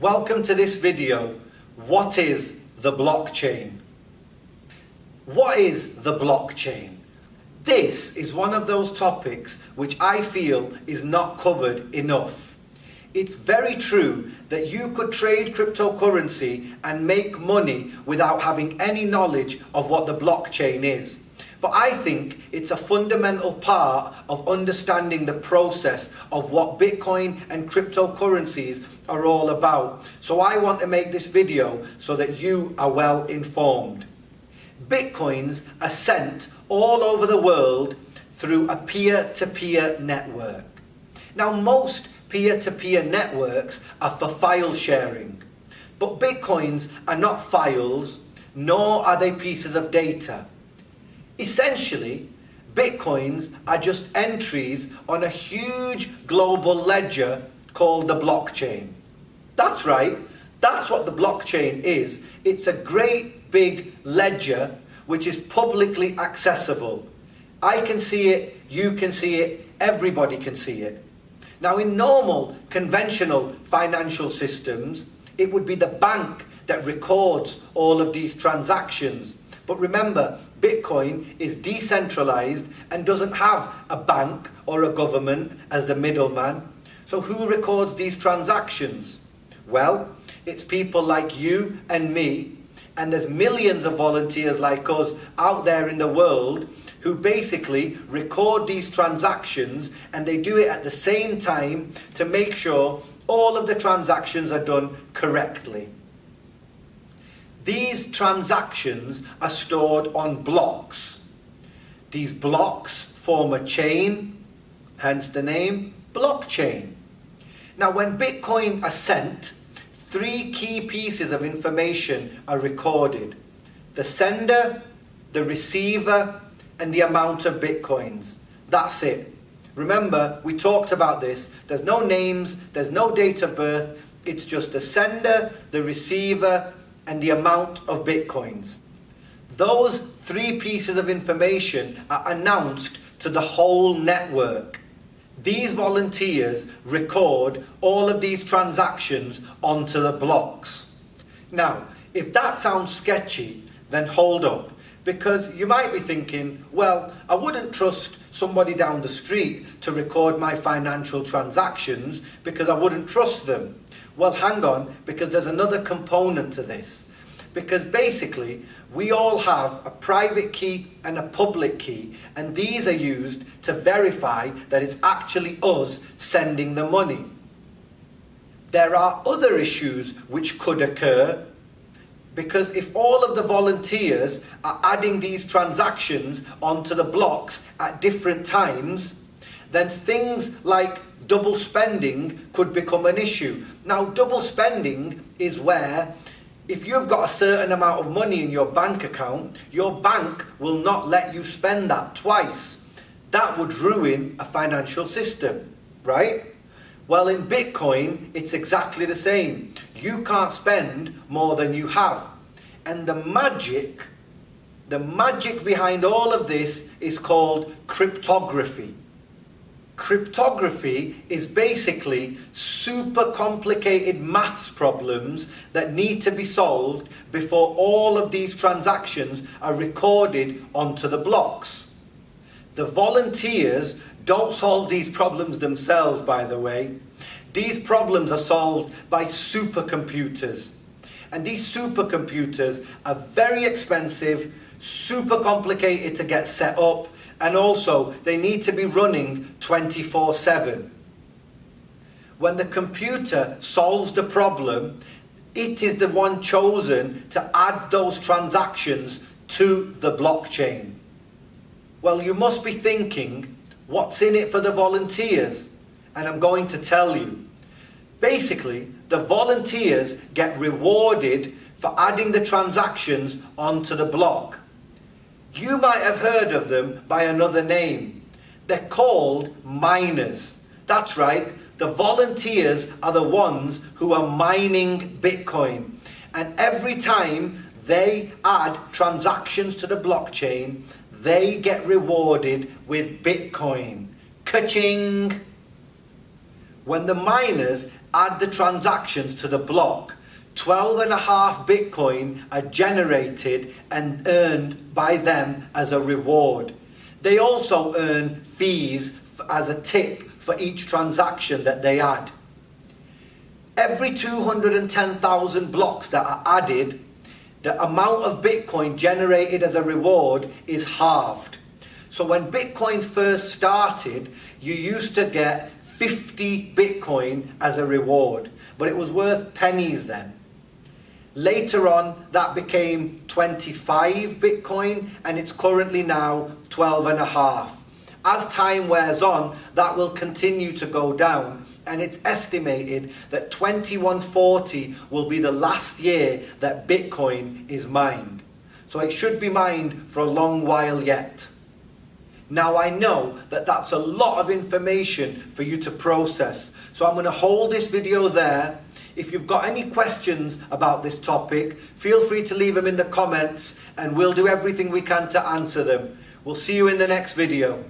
Welcome to this video. What is the blockchain? What is the blockchain? This is one of those topics which I feel is not covered enough. It's very true that you could trade cryptocurrency and make money without having any knowledge of what the blockchain is. But I think it's a fundamental part of understanding the process of what Bitcoin and cryptocurrencies are all about. So I want to make this video so that you are well informed. Bitcoins are sent all over the world through a peer-to-peer network. Now most peer-to-peer networks are for file sharing, but Bitcoins are not files, nor are they pieces of data. Essentially, Bitcoins are just entries on a huge global ledger called the blockchain. That's right, that's what the blockchain is. It's a great big ledger which is publicly accessible. I can see it, you can see it, everybody can see it. Now in normal, conventional financial systems, it would be the bank that records all of these transactions. But remember, Bitcoin is decentralized and doesn't have a bank or a government as the middleman. So who records these transactions? Well, it's people like you and me, and there's millions of volunteers like us out there in the world who basically record these transactions, and they do it at the same time to make sure all of the transactions are done correctly. These transactions are stored on blocks. These blocks form a chain, hence the name blockchain. Now when Bitcoin are sent, three key pieces of information are recorded: the sender, the receiver, and the amount of Bitcoins. That's it. Remember, we talked about this. There's no names, there's no date of birth. It's just the sender, the receiver, and the amount of Bitcoins. Those three pieces of information are announced to the whole network. These volunteers record all of these transactions onto the blocks. Now, if that sounds sketchy, then hold up, because you might be thinking, well, I wouldn't trust somebody down the street to record my financial transactions because I wouldn't trust them. Well, hang on, because there's another component to this. Because basically, we all have a private key and a public key, and these are used to verify that it's actually us sending the money. There are other issues which could occur, because if all of the volunteers are adding these transactions onto the blocks at different times, then things like double spending could become an issue. Now, double spending is where if you've got a certain amount of money in your bank account, your bank will not let you spend that twice. That would ruin a financial system, right? Well, in Bitcoin, it's exactly the same. You can't spend more than you have. And the magic behind all of this is called cryptography. Cryptography is basically super complicated maths problems that need to be solved before all of these transactions are recorded onto the blocks. The volunteers don't solve these problems themselves, by the way. These problems are solved by supercomputers. And these supercomputers are very expensive, super complicated to get set up, and also they need to be running 24/7. When the computer solves the problem, it is the one chosen to add those transactions to the blockchain. Well, you must be thinking, what's in it for the volunteers? And I'm going to tell you. Basically, the volunteers get rewarded for adding the transactions onto the block. You might have heard of them by another name. They're called miners. That's right, the volunteers are the ones who are mining Bitcoin. And every time they add transactions to the blockchain, they get rewarded with Bitcoin. Ka-ching! When the miners add the transactions to the block, 12.5 Bitcoin are generated and earned by them as a reward. They also earn fees as a tip for each transaction that they add. Every 210,000 blocks that are added, the amount of Bitcoin generated as a reward is halved. So when Bitcoin first started, you used to get 50 Bitcoin as a reward, but it was worth pennies then. Later on, that became 25 Bitcoin, and it's currently now 12.5. As time wears on, that will continue to go down, and it's estimated that 2140 will be the last year that Bitcoin is mined. So it should be mined for a long while yet. Now I know that that's a lot of information for you to process, so I'm going to hold this video there. If you've got any questions about this topic, feel free to leave them in the comments and we'll do everything we can to answer them. We'll see you in the next video.